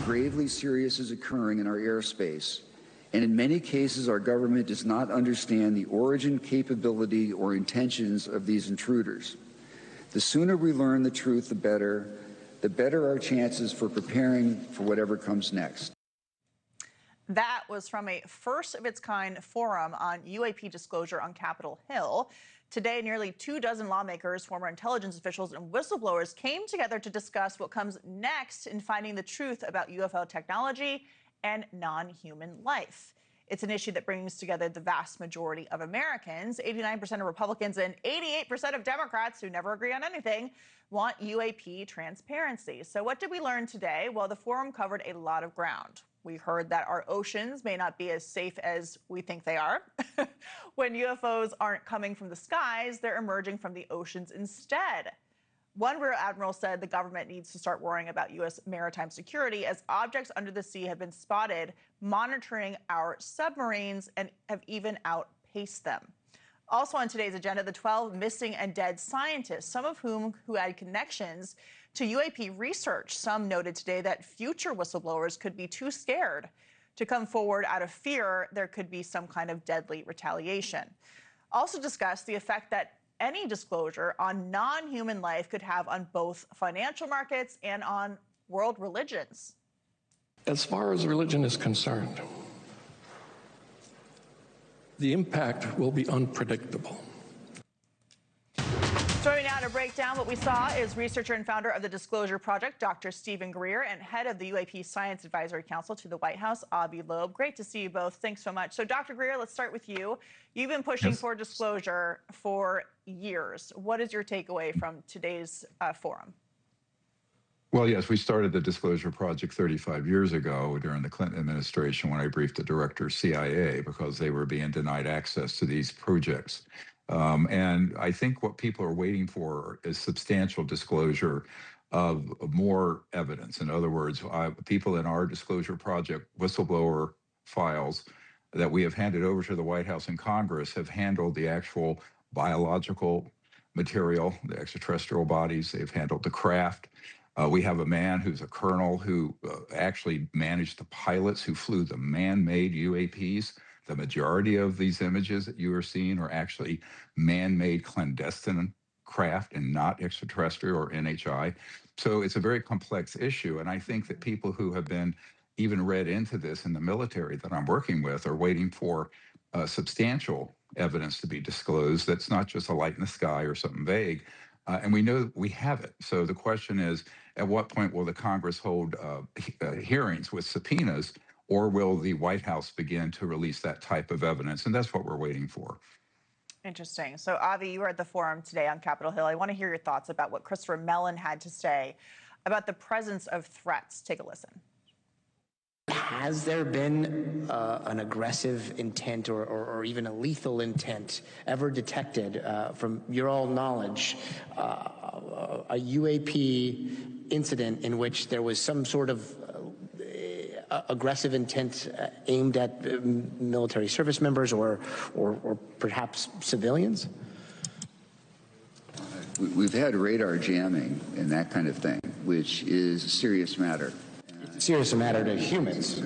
gravely serious is occurring in our airspace, and in many cases our government does not understand the origin, capability, or intentions of these intruders. The sooner we learn the truth, the better our chances for preparing for whatever comes next. That was from a first-of-its-kind forum on UAP disclosure on Capitol Hill. Today, nearly 24 lawmakers, former intelligence officials, and whistleblowers came together to discuss what comes next in finding the truth about UFO technology and non-human life. It's an issue that brings together the vast majority of Americans. 89% of Republicans and 88% of Democrats, who never agree on anything, want UAP transparency. So what did we learn today? Well, the forum covered a lot of ground. We heard that our oceans may not be as safe as we think they are. When UFOs aren't coming from the skies, they're emerging from the oceans instead. One Rear Admiral said the government needs to start worrying about U.S. maritime security as objects under the sea have been spotted monitoring our submarines and have even outpaced them. Also on today's agenda, the 12 missing and dead scientists, some of whom had connections to UAP research. Some noted today that future whistleblowers could be too scared to come forward out of fear there could be some kind of deadly retaliation. Also discussed the effect that any disclosure on non-human life could have on both financial markets and on world religions. As far as religion is concerned, the impact will be unpredictable. Joining now to break down what we saw is researcher and founder of the Disclosure Project, Dr. Stephen Greer, and head of the UAP Science Advisory Council to the White House, Avi Loeb. Great to see you both. Thanks so much. So, Dr. Greer, let's start with you. You've been pushing for disclosure for years. What is your takeaway from today's forum? Well, yes, we started the Disclosure Project 35 years ago during the Clinton administration when I briefed the director of CIA because they were being denied access to these projects. And I think what people are waiting for is substantial disclosure of more evidence. In other words, people in our Disclosure Project whistleblower files that we have handed over to the White House and Congress have handled the actual biological material, the extraterrestrial bodies. They've handled the craft. We have a man who's a colonel who actually managed the pilots who flew the man-made UAPs. The majority of these images that you are seeing are actually man-made clandestine craft and not extraterrestrial or NHI. So it's a very complex issue. And I think that people who have been even read into this in the military that I'm working with are waiting for substantial evidence to be disclosed that's not just a light in the sky or something vague. And we know we have it. So the question is, at what point will the Congress hold hearings with subpoenas, or will the White House begin to release that type of evidence? And that's what we're waiting for. Interesting. So, Avi, you were at the forum today on Capitol Hill. I want to hear your thoughts about what Christopher Mellon had to say about the presence of threats. Take a listen. Has there been an aggressive intent or even a lethal intent ever detected, from your all knowledge, a UAP incident in which there was some sort of aggressive intent aimed at military service members or perhaps civilians? We've had radar jamming and that kind of thing, which is a serious matter. Serious matter to humans.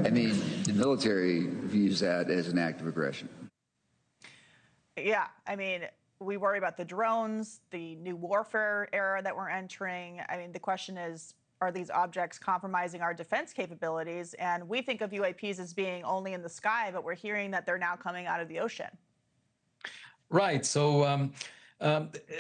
I mean, the military views that as an act of aggression. Yeah, I mean, we worry about the drones, the new warfare era that we're entering. I mean, the question is, are these objects compromising our defense capabilities? And we think of UAPs as being only in the sky, but we're hearing that they're now coming out of the ocean. Right. So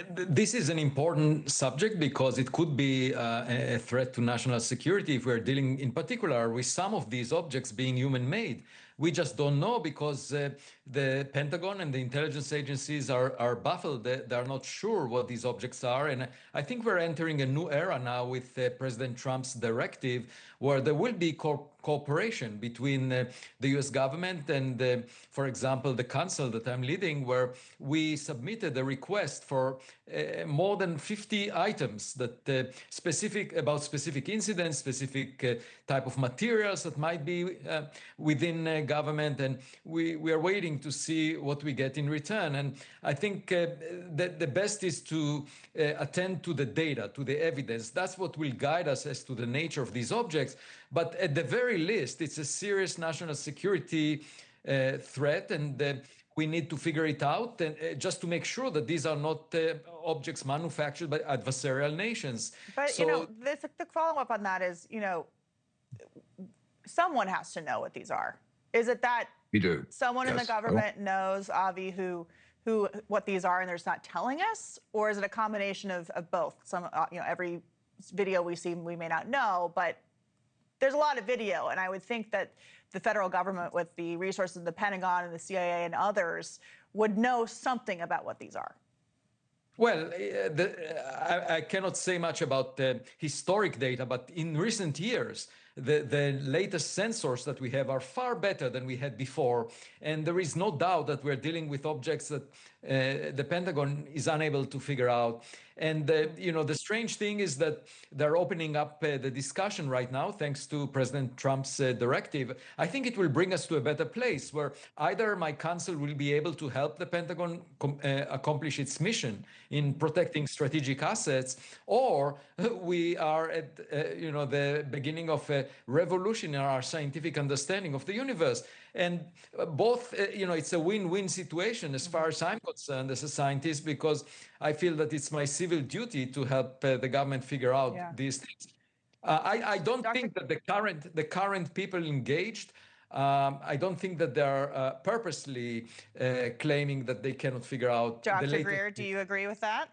this is an important subject because it could be a threat to national security if we're dealing in particular with some of these objects being human-made. We just don't know because the Pentagon and the intelligence agencies are baffled. They're not sure what these objects are. And I think we're entering a new era now with President Trump's directive where there will be cooperation between the U.S. government and, for example, the council that I'm leading, where we submitted a request for more than 50 items that specific incidents, specific type of materials that might be within government, and we are waiting to see what we get in return. And I think that the best is to attend to the data, to the evidence. That's what will guide us as to the nature of these objects. But at the very least, it's a serious national security threat, and we need to figure it out, and just to make sure that these are not objects manufactured by adversarial nations. But, So, the follow-up on that is, someone has to know what these are. Is it that We do. someone in the Yes. government knows, Avi, what these are and they're just not telling us? Or is it a combination of both? Some, every video we see, we may not know, but there's a lot of video. And I would think that the federal government, with the resources of the Pentagon and the CIA and others, would know something about what these are. well, I cannot say much about historic data, but in recent years, the latest sensors that we have are far better than we had before. And there is no doubt that we're dealing with objects that the Pentagon is unable to figure out. And, the strange thing is that they're opening up the discussion right now, thanks to President Trump's directive. I think it will bring us to a better place where either my council will be able to help the Pentagon accomplish its mission in protecting strategic assets, or we are at the beginning of a revolution in our scientific understanding of the universe. And both, it's a win-win situation as far as I'm concerned as a scientist, because I feel that it's my civil duty to help the government figure out these things. I don't think that the current people engaged, I don't think that they're purposely claiming that they cannot figure out the latest. Dr. Greer, do you agree with that?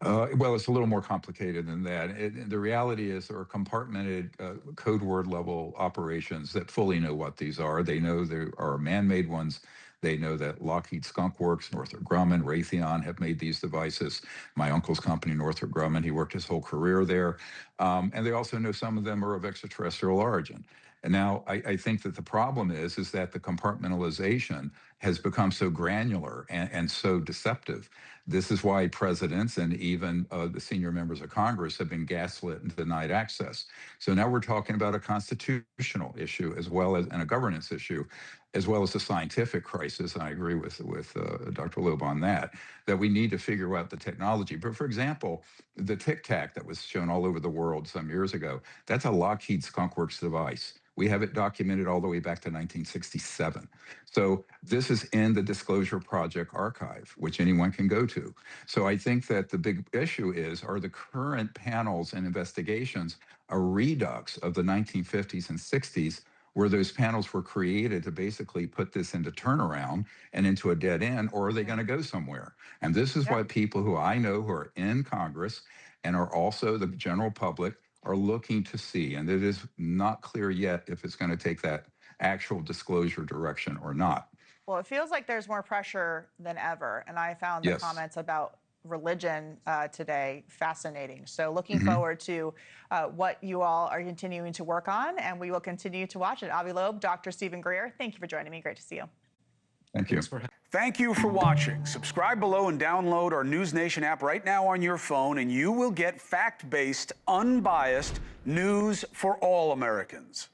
Well, it's a little more complicated than that. The reality is there are compartmented code word level operations that fully know what these are. They know there are man-made ones. They know that Lockheed Skunk Works, Northrop Grumman, Raytheon have made these devices. My uncle's company, Northrop Grumman, he worked his whole career there. And they also know some of them are of extraterrestrial origin. And now I think that the problem is that the compartmentalization has become so granular and so deceptive. This is why presidents and even the senior members of Congress have been gaslit and denied access. So now we're talking about a constitutional issue as well as and a governance issue, as well as a scientific crisis. And I agree with Dr. Loeb on that we need to figure out the technology. But for example, the Tic Tac that was shown all over the world some years ago, that's a Lockheed Skunk Works device. We have it documented all the way back to 1967. So this is in the Disclosure Project archive, which anyone can go to. So I think that the big issue are the current panels and investigations a redux of the 1950s and 60s, where those panels were created to basically put this into turnaround and into a dead end, or are they going to go somewhere? And this is why people who I know who are in Congress and are also the general public are looking to see, and it is not clear yet if it's going to take that actual disclosure direction or not. Well, it feels like there's more pressure than ever, and I found the comments about religion today fascinating. So looking forward to what you all are continuing to work on, and we will continue to watch it. Avi Loeb, Dr. Stephen Greer, thank you for joining me. Great to see you. Thank you. Thank you for watching. Subscribe below and download our NewsNation app right now on your phone, and you will get fact-based, unbiased news for all Americans.